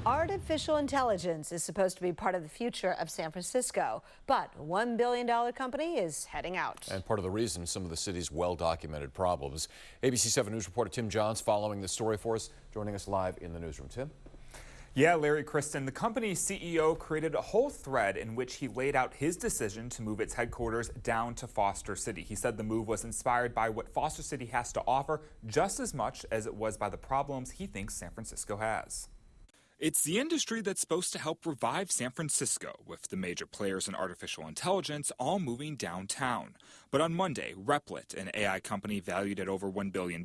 Artificial intelligence is supposed to be part of the future of San Francisco, but a $1 billion company is heading out. And part of the reason, some of the city's well-documented problems. ABC 7 News reporter Tim Johns following the story for us, joining us live in the newsroom. Tim? Yeah, Larry, Kristen, the company's CEO created a whole thread in which he laid out his decision to move its headquarters down to Foster City. He said the move was inspired by what Foster City has to offer just as much as it was by the problems he thinks San Francisco has. It's the industry that's supposed to help revive San Francisco, with the major players in artificial intelligence all moving downtown. But on Monday, Replit, an AI company valued at over $1 billion,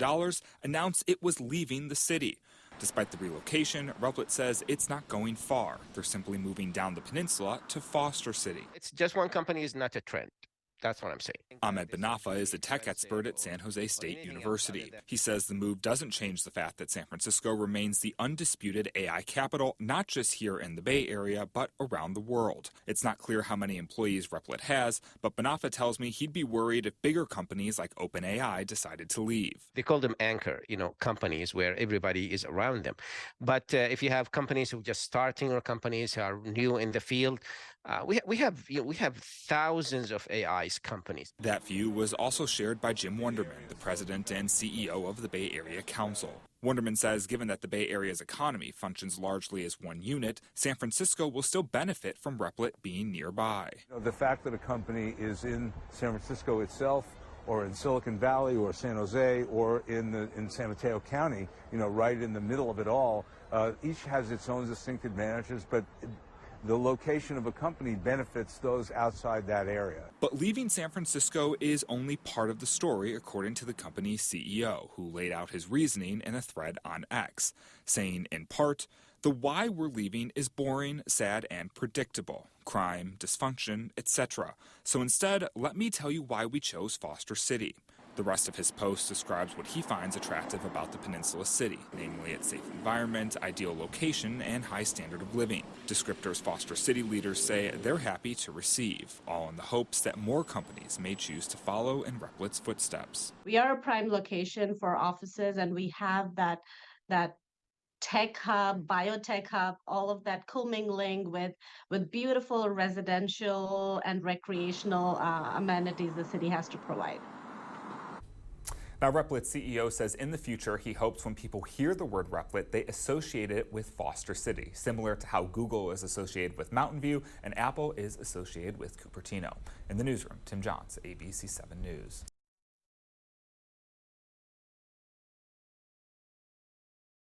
announced it was leaving the city. Despite the relocation, Replit says it's not going far. They're simply moving down the peninsula to Foster City. It's just one company is not a trend. That's what I'm saying. Ahmed Benafa is a tech expert at San Jose State University. He says the move doesn't change the fact that San Francisco remains the undisputed AI capital, not just here in the Bay Area, but around the world. It's not clear how many employees Replit has, but Benafa tells me he'd be worried if bigger companies like OpenAI decided to leave. They call them anchor, companies where everybody is around them. But if you have companies who are just starting or companies who are new in the field, we have thousands of AI companies. That view was also shared by Jim Wunderman, the president and CEO of the Bay Area Council. Wunderman says given that the Bay Area's economy functions largely as one unit, San Francisco will still benefit from Replit being nearby. The fact that a company is in San Francisco itself, or in Silicon Valley, or San Jose, or in San Mateo County, right in the middle of it all, each has its own distinct advantages, but the location of a company benefits those outside that area. But leaving San Francisco is only part of the story, according to the company's CEO, who laid out his reasoning in a thread on X, saying, in part, the why we're leaving is boring, sad, and predictable. Crime, dysfunction, etc. So instead, let me tell you why we chose Foster City. The rest of his post describes what he finds attractive about the Peninsula City, namely its safe environment, ideal location, and high standard of living. Descriptors Foster City leaders say they're happy to receive, all in the hopes that more companies may choose to follow in Replit's footsteps. We are a prime location for offices, and we have that tech hub, biotech hub, all of that commingling with beautiful residential and recreational amenities the city has to provide. Now, Replit's CEO says in the future, he hopes when people hear the word Replit, they associate it with Foster City, similar to how Google is associated with Mountain View and Apple is associated with Cupertino. In the newsroom, Tim Johns, ABC 7 News.